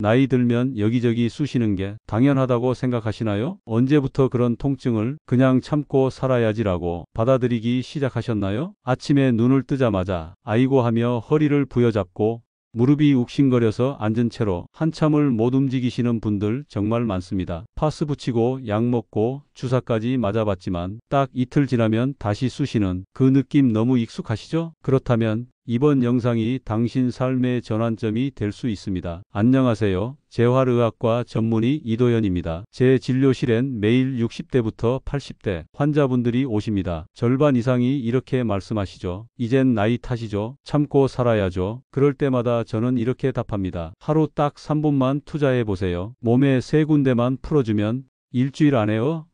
나이 들면 여기저기 쑤시는 게 당연하다고 생각하시나요? 언제부터 그런 통증을 그냥 참고 살아야지라고 받아들이기 시작하셨나요? 아침에 눈을 뜨자마자 아이고 하며 허리를 부여잡고 무릎이 욱신거려서 앉은 채로 한참을 못 움직이시는 분들 정말 많습니다. 파스 붙이고 약 먹고 주사까지 맞아봤지만 딱 이틀 지나면 다시 쑤시는 그 느낌 너무 익숙하시죠? 그렇다면 이번 영상이 당신 삶의 전환점이 될 수 있습니다. 안녕하세요. 재활의학과 전문의 이도현입니다. 제 진료실엔 매일 60대부터 80대 환자분들이 오십니다. 절반 이상이 이렇게 말씀하시죠. 이젠 나이 탓이죠. 참고 살아야죠. 그럴 때마다 저는 이렇게 답합니다. 하루 딱 3분만 투자해 보세요. 몸에 3군데만 풀어주면 일주일 안에요?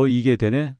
이게 되네?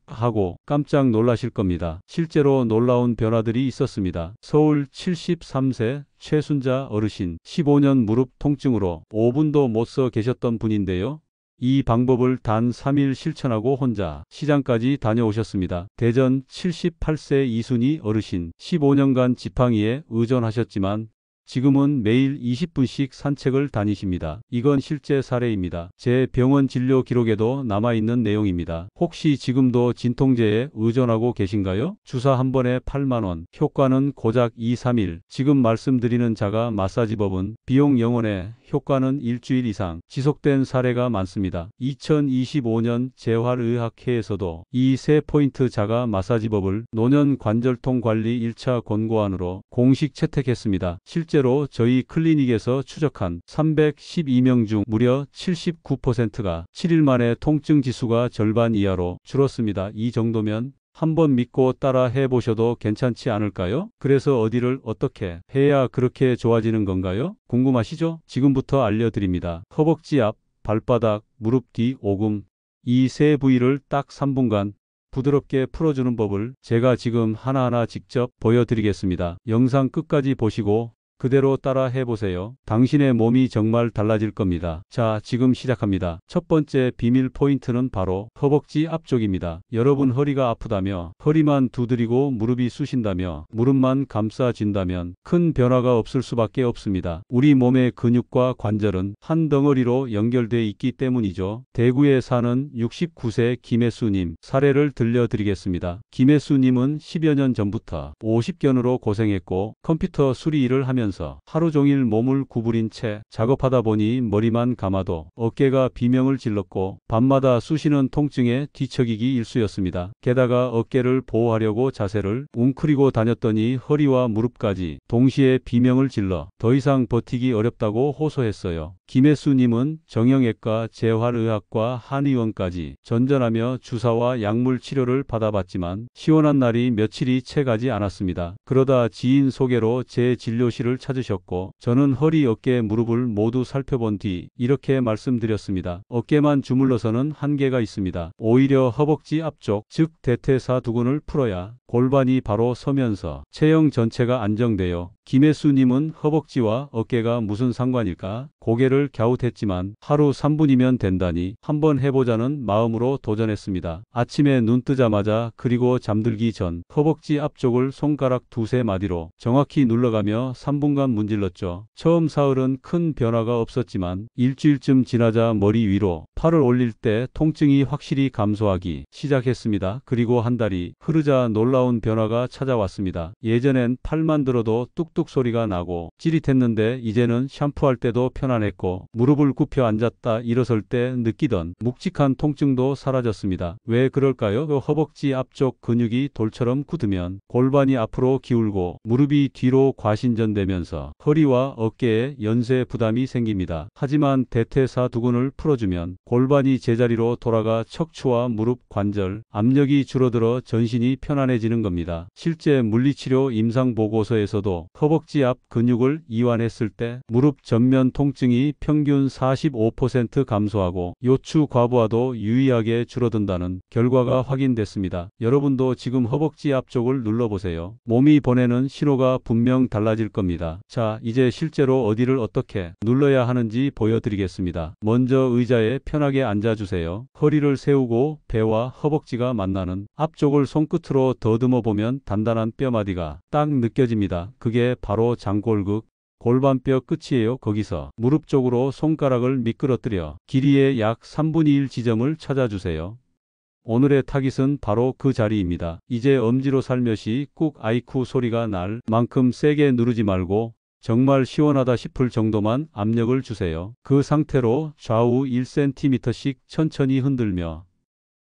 하고 깜짝 놀라실 겁니다. 실제로 놀라운 변화들이 있었습니다. 서울 73세 최순자 어르신 15년 무릎 통증으로 5분도 못 서 계셨던 분인데요. 이 방법을 단 3일 실천하고 혼자 시장까지 다녀오셨습니다. 대전 78세 이순희 어르신 15년간 지팡이에 의존하셨지만 지금은 매일 20분씩 산책을 다니십니다. 이건 실제 사례입니다. 제 병원 진료 기록에도 남아있는 내용입니다. 혹시 지금도 진통제에 의존하고 계신가요? 주사 한 번에 8만원, 효과는 고작 2, 3일. 지금 말씀드리는 자가 마사지법은 비용 0원에 효과는 일주일 이상 지속된 사례가 많습니다. 2025년 재활의학회에서도 이 3포인트 자가 마사지법을 노년 관절통 관리 1차 권고안으로 공식 채택했습니다. 실제로 저희 클리닉에서 추적한 312명 중 무려 79%가 7일 만에 통증 지수가 절반 이하로 줄었습니다. 이 정도면 한번 믿고 따라 해보셔도 괜찮지 않을까요? 그래서 어디를 어떻게 해야 그렇게 좋아지는 건가요? 궁금하시죠? 지금부터 알려드립니다. 허벅지 앞, 발바닥, 무릎 뒤, 오금 이 세 부위를 딱 3분간 부드럽게 풀어주는 법을 제가 지금 하나하나 직접 보여드리겠습니다. 영상 끝까지 보시고 그대로 따라 해보세요. 당신의 몸이 정말 달라질 겁니다. 자, 지금 시작합니다. 첫 번째 비밀 포인트는 바로 허벅지 앞쪽입니다. 여러분 허리가 아프다며, 허리만 두드리고 무릎이 쑤신다며, 무릎만 감싸진다면 큰 변화가 없을 수밖에 없습니다. 우리 몸의 근육과 관절은 한 덩어리로 연결되어 있기 때문이죠. 대구에 사는 69세 김혜수님 사례를 들려드리겠습니다. 김혜수님은 10여 년 전부터 50견으로 고생했고 컴퓨터 수리 일을 하면서 하루 종일 몸을 구부린 채 작업하다 보니 머리만 감아도 어깨가 비명을 질렀고 밤마다 쑤시는 통증에 뒤척이기 일쑤였습니다. 게다가 어깨를 보호하려고 자세를 웅크리고 다녔더니 허리와 무릎까지 동시에 비명을 질러 더 이상 버티기 어렵다고 호소했어요. 김혜수님은 정형외과, 재활의학과, 한의원까지 전전하며 주사와 약물 치료를 받아봤지만 시원한 날이 며칠이 채 가지 않았습니다. 그러다 지인 소개로 제 진료실을 찾으셨고 저는 허리, 어깨, 무릎을 모두 살펴본 뒤 이렇게 말씀드렸습니다. 어깨만 주물러서는 한계가 있습니다. 오히려 허벅지 앞쪽, 즉 대퇴사두근을 풀어야 골반이 바로 서면서 체형 전체가 안정되어 김혜수님은 허벅지와 어깨가 무슨 상관일까? 고개를 갸웃했지만 하루 3분이면 된다니 한번 해보자는 마음으로 도전했습니다. 아침에 눈 뜨자마자 그리고 잠들기 전 허벅지 앞쪽을 손가락 두세 마디로 정확히 눌러가며 3분간 문질렀죠. 처음 사흘은 큰 변화가 없었지만 일주일쯤 지나자 머리 위로 팔을 올릴 때 통증이 확실히 감소하기 시작했습니다. 그리고 한 달이 흐르자 놀라운 변화가 찾아왔습니다. 예전엔 팔만 들어도 뚝뚝 소리가 나고 찌릿했는데 이제는 샴푸할 때도 편안했고 무릎을 굽혀 앉았다 일어설 때 느끼던 묵직한 통증도 사라졌습니다. 왜 그럴까요? 허벅지 앞쪽 근육이 돌처럼 굳으면 골반이 앞으로 기울고 무릎이 뒤로 과신전되면서 허리와 어깨에 연쇄 부담이 생깁니다. 하지만 대퇴사두근을 풀어주면 골반이 제자리로 돌아가 척추와 무릎 관절, 압력이 줄어들어 전신이 편안해지는 겁니다. 실제 물리치료 임상보고서에서도 허벅지 앞 근육을 이완했을 때 무릎 전면 통증이 평균 45% 감소하고 요추 과부하도 유의하게 줄어든다는 결과가 확인됐습니다. 여러분도 지금 허벅지 앞쪽을 눌러보세요. 몸이 보내는 신호가 분명 달라질 겁니다. 자, 이제 실제로 어디를 어떻게 눌러야 하는지 보여드리겠습니다. 먼저 의자에 편하게 앉아주세요. 허리를 세우고 배와 허벅지가 만나는 앞쪽을 손끝으로 더듬어 보면 단단한 뼈마디가 딱 느껴집니다. 그게 바로 장골극, 골반뼈 끝이에요. 거기서 무릎 쪽으로 손가락을 미끄러뜨려 길이의 약 3분의 1 지점을 찾아주세요. 오늘의 타깃은 바로 그 자리입니다. 이제 엄지로 살며시 꾹 아이쿠 소리가 날 만큼 세게 누르지 말고 정말 시원하다 싶을 정도만 압력을 주세요. 그 상태로 좌우 1cm씩 천천히 흔들며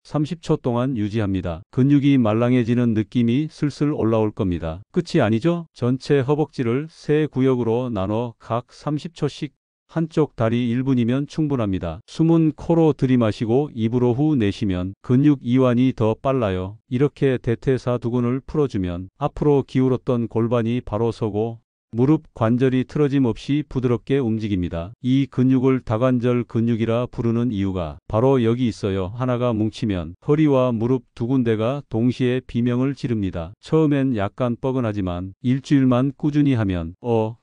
30초 동안 유지합니다. 근육이 말랑해지는 느낌이 슬슬 올라올 겁니다. 끝이 아니죠? 전체 허벅지를 세 구역으로 나눠 각 30초씩 한쪽 다리 1분이면 충분합니다. 숨은 코로 들이마시고 입으로 후 내쉬면 근육 이완이 더 빨라요. 이렇게 대퇴사두근을 풀어주면 앞으로 기울었던 골반이 바로 서고 무릎 관절이 틀어짐 없이 부드럽게 움직입니다. 이 근육을 다관절 근육이라 부르는 이유가 바로 여기 있어요. 하나가 뭉치면 허리와 무릎 두 군데가 동시에 비명을 지릅니다. 처음엔 약간 뻐근하지만 일주일만 꾸준히 하면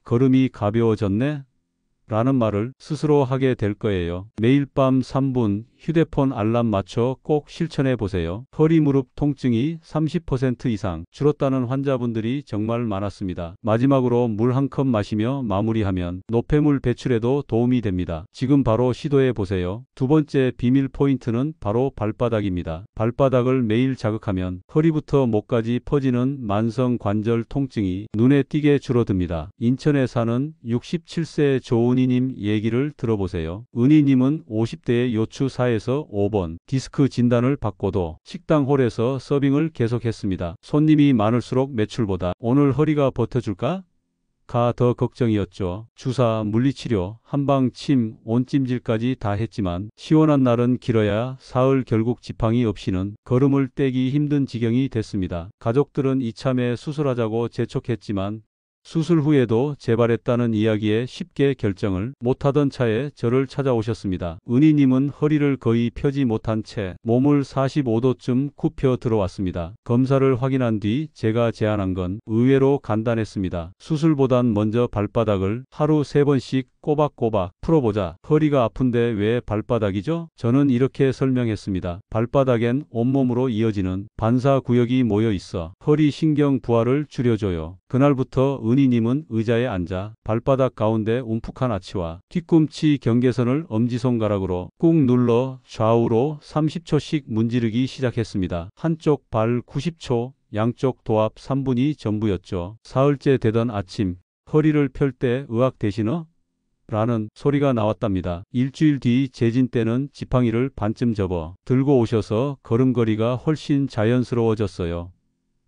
걸음이 가벼워졌네? 라는 말을 스스로 하게 될 거예요. 매일 밤 3분 휴대폰 알람 맞춰 꼭 실천해 보세요. 허리 무릎 통증이 30% 이상 줄었다는 환자분들이 정말 많았습니다. 마지막으로 물 한 컵 마시며 마무리하면 노폐물 배출에도 도움이 됩니다. 지금 바로 시도해 보세요. 두 번째 비밀 포인트는 바로 발바닥입니다. 발바닥을 매일 자극하면 허리부터 목까지 퍼지는 만성 관절 통증이 눈에 띄게 줄어듭니다. 인천에 사는 67세 조은희님 얘기를 들어보세요. 은희님은 50대의 요추 4에서 5번 디스크 진단을 받고도 식당 홀에서 서빙을 계속했습니다. 손님이 많을수록 매출보다 오늘 허리가 버텨줄까? 가 더 걱정이었죠. 주사, 물리치료, 한방침, 온찜질까지 다 했지만 시원한 날은 길어야 사흘 결국 지팡이 없이는 걸음을 떼기 힘든 지경이 됐습니다. 가족들은 이참에 수술하자고 재촉했지만 수술 후에도 재발했다는 이야기에 쉽게 결정을 못하던 차에 저를 찾아오셨습니다. 은희님은 허리를 거의 펴지 못한 채 몸을 45도쯤 굽혀 들어왔습니다. 검사를 확인한 뒤 제가 제안한 건 의외로 간단했습니다. 수술보단 먼저 발바닥을 하루 3번씩 꼬박꼬박 풀어보자. 허리가 아픈데 왜 발바닥이죠? 저는 이렇게 설명했습니다. 발바닥엔 온몸으로 이어지는 반사구역이 모여 있어 허리 신경 부하를 줄여줘요. 그날부터 은희님은 의자에 앉아 발바닥 가운데 움푹한 아치와 뒤꿈치 경계선을 엄지손가락으로 꾹 눌러 좌우로 30초씩 문지르기 시작했습니다. 한쪽 발 90초, 양쪽 도합 3분이 전부였죠. 사흘째 되던 아침, 허리를 펼 때 의학 대신어? 라는 소리가 나왔답니다. 일주일 뒤 재진 때는 지팡이를 반쯤 접어 들고 오셔서 걸음걸이가 훨씬 자연스러워졌어요.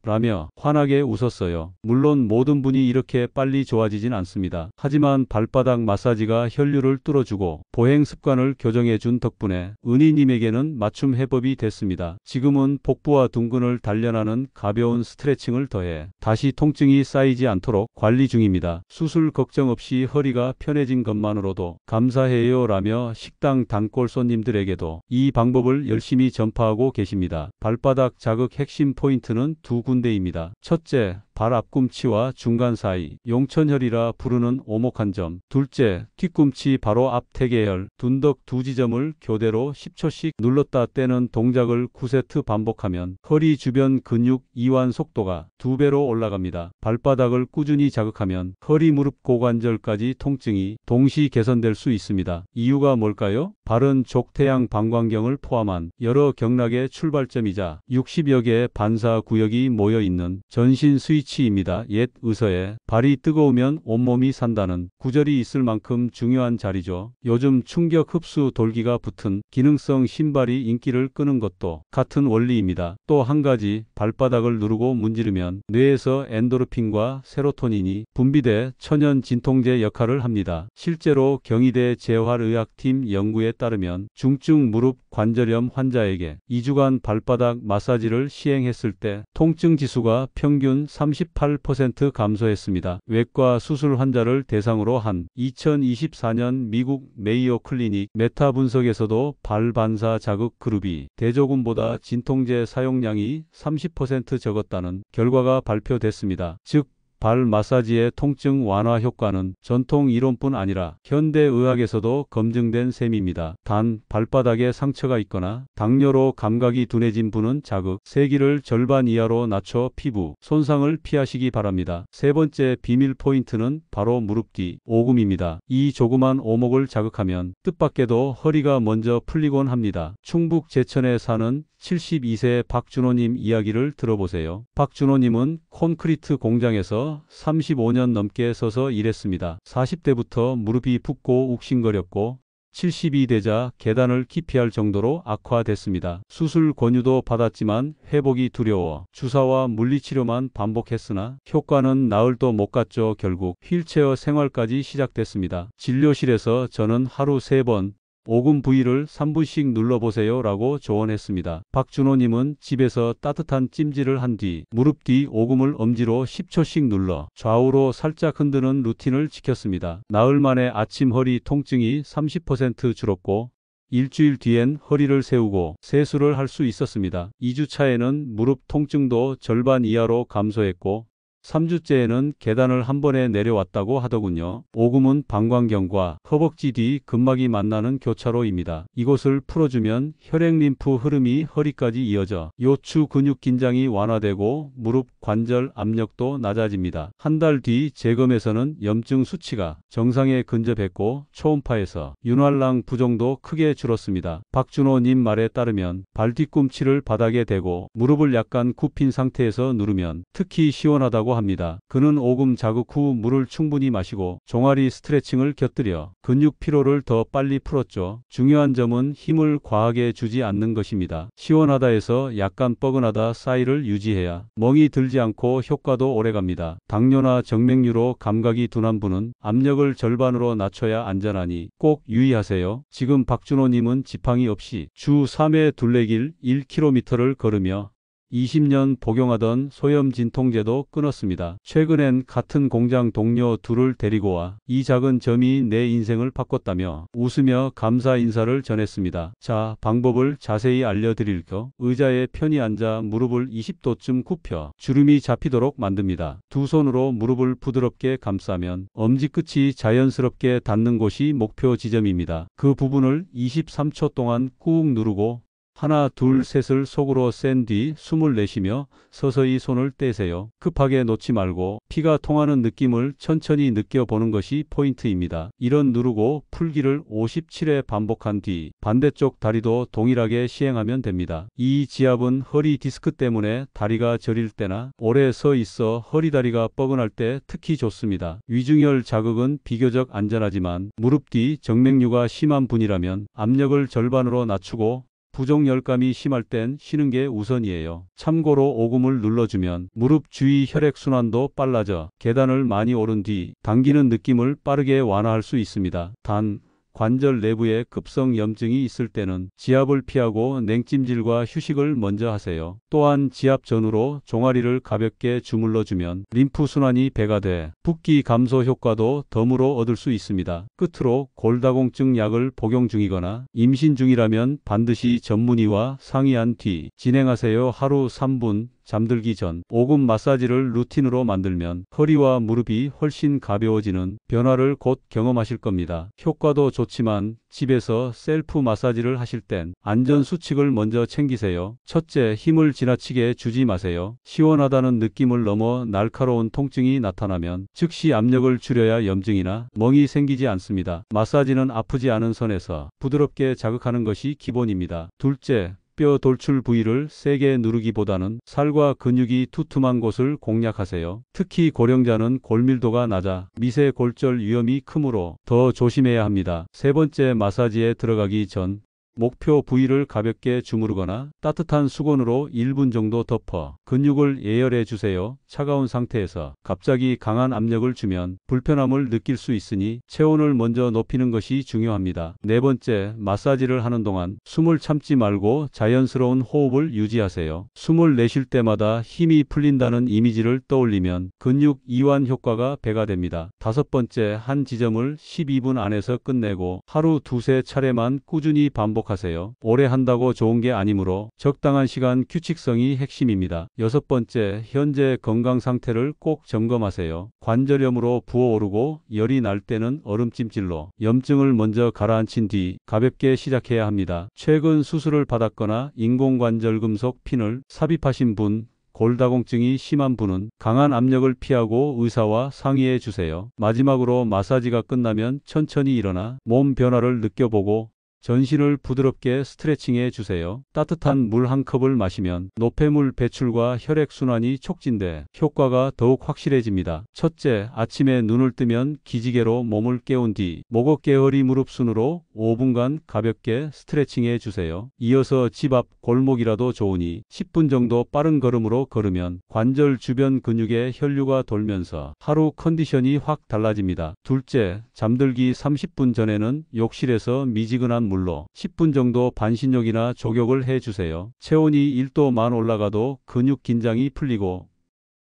라며 환하게 웃었어요. 물론 모든 분이 이렇게 빨리 좋아지진 않습니다. 하지만 발바닥 마사지가 혈류를 뚫어주고 보행 습관을 교정해 준 덕분에 은희님에게는 맞춤 해법이 됐습니다. 지금은 복부와 둔근을 단련하는 가벼운 스트레칭을 더해 다시 통증이 쌓이지 않도록 관리 중입니다. 수술 걱정 없이 허리가 편해진 것만으로도 감사해요 라며 식당 단골 손님들에게도 이 방법을 열심히 전파하고 계십니다. 발바닥 자극 핵심 포인트는 두 군데입니다. 첫째, 발 앞꿈치와 중간 사이, 용천혈이라 부르는 오목한 점. 둘째, 뒤꿈치 바로 앞 태계혈, 둔덕 두 지점을 교대로 10초씩 눌렀다 떼는 동작을 9세트 반복하면 허리 주변 근육 이완 속도가 2배로 올라갑니다. 발바닥을 꾸준히 자극하면 허리 무릎 고관절까지 통증이 동시 개선될 수 있습니다. 이유가 뭘까요? 발은 족태양 방광경을 포함한 여러 경락의 출발점이자 60여 개의 반사 구역이 모여 있는 전신 스위치입니다. 옛 의서에 발이 뜨거우면 온몸이 산다는 구절이 있을 만큼 중요한 자리죠. 요즘 충격 흡수 돌기가 붙은 기능성 신발이 인기를 끄는 것도 같은 원리입니다. 또 한 가지, 발바닥을 누르고 문지르면 뇌에서 엔도르핀과 세로토닌이 분비돼 천연 진통제 역할을 합니다. 실제로 경희대 재활의학팀 연구에 따르면 중증 무릎 관절염 환자에게 2주간 발바닥 마사지를 시행했을 때 통증 지수가 평균 38% 감소했습니다. 외과 수술 환자를 대상으로 한 2024년 미국 메이오 클리닉 메타 분석에서도 발 반사 자극 그룹이 대조군보다 진통제 사용량이 30% 적었다는 결과가 발표됐습니다. 즉 발 마사지의 통증 완화 효과는 전통 이론뿐 아니라 현대의학에서도 검증된 셈입니다. 단 발바닥에 상처가 있거나 당뇨로 감각이 둔해진 분은 자극 세기를 절반 이하로 낮춰 피부 손상을 피하시기 바랍니다. 세 번째 비밀 포인트는 바로 무릎 뒤 오금입니다. 이 조그만 오목을 자극하면 뜻밖에도 허리가 먼저 풀리곤 합니다. 충북 제천에 사는 72세 박준호님 이야기를 들어보세요. 박준호님은 콘크리트 공장에서 35년 넘게 서서 일했습니다. 40대부터 무릎이 붓고 욱신거렸고 70이 되자 계단을 기피할 정도로 악화됐습니다. 수술 권유도 받았지만 회복이 두려워 주사와 물리치료만 반복했으나 효과는 나흘도 못 갔죠. 결국 휠체어 생활까지 시작됐습니다. 진료실에서 저는 하루 3번 오금 부위를 3분씩 눌러보세요 라고 조언했습니다. 박준호님은 집에서 따뜻한 찜질을 한 뒤 무릎 뒤 오금을 엄지로 10초씩 눌러 좌우로 살짝 흔드는 루틴을 지켰습니다. 나흘 만에 아침 허리 통증이 30% 줄었고 일주일 뒤엔 허리를 세우고 세수를 할 수 있었습니다. 2주 차에는 무릎 통증도 절반 이하로 감소했고 3주째에는 계단을 한 번에 내려왔다고 하더군요. 오금은 방광경과 허벅지 뒤 근막이 만나는 교차로입니다. 이곳을 풀어주면 혈액 림프 흐름이 허리까지 이어져 요추 근육 긴장이 완화되고 무릎 관절 압력도 낮아집니다. 한 달 뒤 재검에서는 염증 수치가 정상에 근접했고 초음파에서 윤활랑 부종도 크게 줄었습니다. 박준호님 말에 따르면 발 뒤꿈치를 바닥에 대고 무릎을 약간 굽힌 상태에서 누르면 특히 시원하다고 합니다. 그는 오금 자극 후 물을 충분히 마시고 종아리 스트레칭을 곁들여 근육 피로를 더 빨리 풀었죠. 중요한 점은 힘을 과하게 주지 않는 것입니다. 시원하다 해서 약간 뻐근하다 사이를 유지해야 멍이 들지 않고 효과도 오래갑니다. 당뇨나 정맥류로 감각이 둔한 분은 압력을 절반으로 낮춰야 안전하니 꼭 유의하세요. 지금 박준호님은 지팡이 없이 주 3회 둘레길 1km를 걸으며 20년 복용하던 소염 진통제도 끊었습니다. 최근엔 같은 공장 동료 둘을 데리고 와 이 작은 점이 내 인생을 바꿨다며 웃으며 감사 인사를 전했습니다. 자, 방법을 자세히 알려드릴게요. 의자에 편히 앉아 무릎을 20도쯤 굽혀 주름이 잡히도록 만듭니다. 두 손으로 무릎을 부드럽게 감싸면 엄지끝이 자연스럽게 닿는 곳이 목표 지점입니다. 그 부분을 23초 동안 꾹 누르고 하나, 둘, 셋을 속으로 센 뒤 숨을 내쉬며 서서히 손을 떼세요. 급하게 놓지 말고 피가 통하는 느낌을 천천히 느껴보는 것이 포인트입니다. 이런 누르고 풀기를 57회 반복한 뒤 반대쪽 다리도 동일하게 시행하면 됩니다. 이 지압은 허리 디스크 때문에 다리가 저릴 때나 오래 서 있어 허리다리가 뻐근할 때 특히 좋습니다. 위중혈 자극은 비교적 안전하지만 무릎 뒤 정맥류가 심한 분이라면 압력을 절반으로 낮추고 부종열감이 심할 땐 쉬는 게 우선이에요. 참고로 오금을 눌러주면 무릎 주위 혈액순환도 빨라져 계단을 많이 오른 뒤 당기는 느낌을 빠르게 완화할 수 있습니다. 단, 관절 내부에 급성 염증이 있을 때는 지압을 피하고 냉찜질과 휴식을 먼저 하세요. 또한 지압 전후로 종아리를 가볍게 주물러주면 림프 순환이 배가 돼 붓기 감소 효과도 덤으로 얻을 수 있습니다. 끝으로 골다공증 약을 복용 중이거나 임신 중이라면 반드시 전문의와 상의한 뒤 진행하세요. 하루 3분 잠들기 전 오금 마사지를 루틴으로 만들면 허리와 무릎이 훨씬 가벼워지는 변화를 곧 경험하실 겁니다. 효과도 좋지만 집에서 셀프 마사지를 하실 땐 안전수칙을 먼저 챙기세요. 첫째, 힘을 지나치게 주지 마세요. 시원하다는 느낌을 넘어 날카로운 통증이 나타나면 즉시 압력을 줄여야 염증이나 멍이 생기지 않습니다. 마사지는 아프지 않은 선에서 부드럽게 자극하는 것이 기본입니다. 둘째, 뼈 돌출 부위를 세게 누르기보다는 살과 근육이 두툼한 곳을 공략하세요. 특히 고령자는 골밀도가 낮아 미세 골절 위험이 크므로 더 조심해야 합니다. 세 번째, 마사지에 들어가기 전 목표 부위를 가볍게 주무르거나 따뜻한 수건으로 1분 정도 덮어 근육을 예열해 주세요. 차가운 상태에서 갑자기 강한 압력을 주면 불편함을 느낄 수 있으니 체온을 먼저 높이는 것이 중요합니다. 네 번째, 마사지를 하는 동안 숨을 참지 말고 자연스러운 호흡을 유지하세요. 숨을 내쉴 때마다 힘이 풀린다는 이미지를 떠올리면 근육 이완 효과가 배가 됩니다. 다섯 번째, 한 지점을 12분 안에서 끝내고 하루 두세 차례만 꾸준히 반복하세요. 반복하세요. 오래 한다고 좋은 게 아니므로 적당한 시간 규칙성이 핵심입니다. 여섯 번째, 현재 건강 상태를 꼭 점검하세요. 관절염으로 부어오르고 열이 날 때는 얼음찜질로 염증을 먼저 가라앉힌 뒤 가볍게 시작해야 합니다. 최근 수술을 받았거나 인공관절 금속 핀을 삽입하신 분, 골다공증이 심한 분은 강한 압력을 피하고 의사와 상의해 주세요. 마지막으로 마사지가 끝나면 천천히 일어나 몸 변화를 느껴보고 전신을 부드럽게 스트레칭해 주세요. 따뜻한 물 한 컵을 마시면 노폐물 배출과 혈액순환이 촉진돼 효과가 더욱 확실해집니다. 첫째, 아침에 눈을 뜨면 기지개로 몸을 깨운 뒤 목 어깨 허리 무릎 순으로 5분간 가볍게 스트레칭해 주세요. 이어서 집 앞 골목이라도 좋으니 10분 정도 빠른 걸음으로 걸으면 관절 주변 근육에 혈류가 돌면서 하루 컨디션이 확 달라집니다. 둘째, 잠들기 30분 전에는 욕실에서 미지근한 물로 10분 정도 반신욕이나 족욕을 해주세요. 체온이 1도만 올라가도 근육 긴장이 풀리고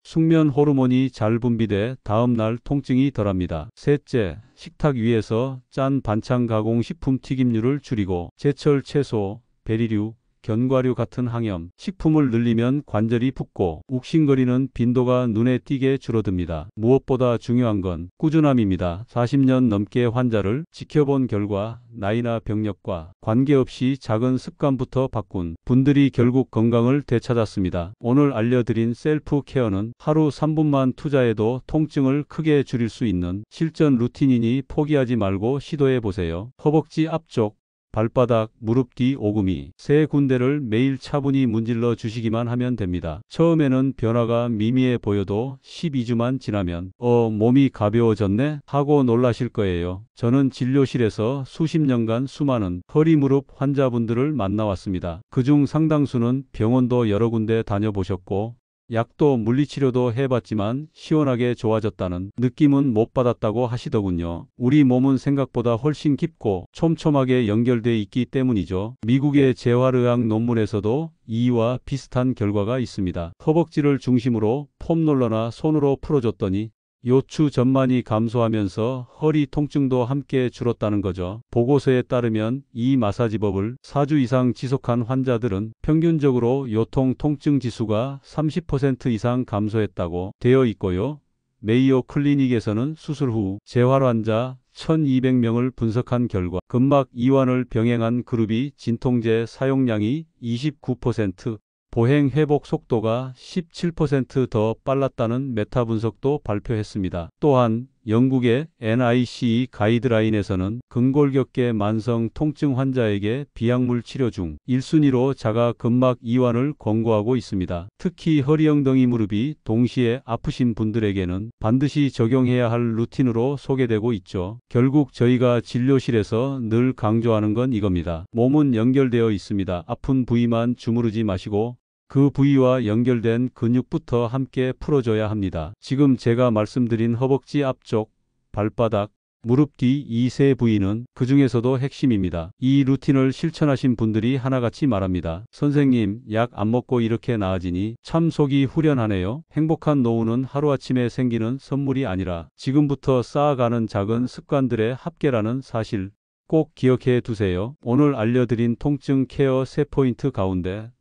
숙면 호르몬이 잘 분비돼 다음날 통증이 덜합니다. 셋째, 식탁 위에서 짠 반찬 가공식품 튀김류를 줄이고 제철 채소, 베리류, 견과류 같은 항염 식품을 늘리면 관절이 붓고 욱신거리는 빈도가 눈에 띄게 줄어듭니다. 무엇보다 중요한 건 꾸준함입니다. 40년 넘게 환자를 지켜본 결과 나이나 병력과 관계없이 작은 습관부터 바꾼 분들이 결국 건강을 되찾았습니다. 오늘 알려드린 셀프 케어는 하루 3분만 투자해도 통증을 크게 줄일 수 있는 실전 루틴이니 포기하지 말고 시도해 보세요. 허벅지 앞쪽, 발바닥, 무릎 뒤 오금이 세 군데를 매일 차분히 문질러 주시기만 하면 됩니다. 처음에는 변화가 미미해 보여도 12주만 지나면 몸이 가벼워졌네 하고 놀라실 거예요. 저는 진료실에서 수십 년간 수많은 허리 무릎 환자분들을 만나왔습니다. 그중 상당수는 병원도 여러 군데 다녀보셨고 약도 물리치료도 해봤지만 시원하게 좋아졌다는 느낌은 못 받았다고 하시더군요. 우리 몸은 생각보다 훨씬 깊고 촘촘하게 연결돼 있기 때문이죠. 미국의 재활의학 논문에서도 이와 비슷한 결과가 있습니다. 허벅지를 중심으로 폼롤러나 손으로 풀어줬더니 요추 전만이 감소하면서 허리 통증도 함께 줄었다는 거죠. 보고서에 따르면 이 마사지법을 4주 이상 지속한 환자들은 평균적으로 요통 통증 지수가 30% 이상 감소했다고 되어 있고요. 메이오 클리닉에서는 수술 후 재활 환자 1200명을 분석한 결과 근막 이완을 병행한 그룹이 진통제 사용량이 29%, 보행 회복 속도가 17% 빨랐다는 메타 분석도 발표했습니다. 또한 영국의 NICE 가이드라인에서는 근골격계 만성 통증 환자에게 비약물 치료 중 1순위로 자가 근막 이완을 권고하고 있습니다. 특히 허리 엉덩이 무릎이 동시에 아프신 분들에게는 반드시 적용해야 할 루틴으로 소개되고 있죠. 결국 저희가 진료실에서 늘 강조하는 건 이겁니다. 몸은 연결되어 있습니다. 아픈 부위만 주무르지 마시고 그 부위와 연결된 근육부터 함께 풀어줘야 합니다. 지금 제가 말씀드린 허벅지 앞쪽, 발바닥, 무릎 뒤 이 세 부위는 그 중에서도 핵심입니다. 이 루틴을 실천하신 분들이 하나같이 말합니다. 선생님, 약 안 먹고 이렇게 나아지니 참 속이 후련하네요. 행복한 노후는 하루아침에 생기는 선물이 아니라 지금부터 쌓아가는 작은 습관들의 합계라는 사실 꼭 기억해 두세요. 오늘 알려드린 통증 케어 3포인트 가운데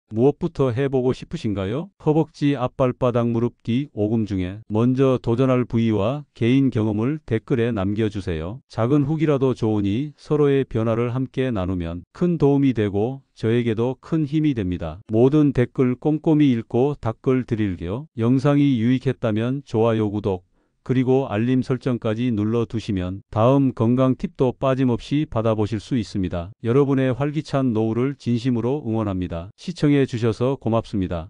무엇부터 해보고 싶으신가요? 허벅지 앞발바닥 무릎 뒤 오금 중에 먼저 도전할 부위와 개인 경험을 댓글에 남겨주세요. 작은 후기라도 좋으니 서로의 변화를 함께 나누면 큰 도움이 되고 저에게도 큰 힘이 됩니다. 모든 댓글 꼼꼼히 읽고 답글 드릴게요. 영상이 유익했다면 좋아요, 구독, 그리고 알림 설정까지 눌러두시면 다음 건강 팁도 빠짐없이 받아보실 수 있습니다. 여러분의 활기찬 노후를 진심으로 응원합니다. 시청해 주셔서 고맙습니다.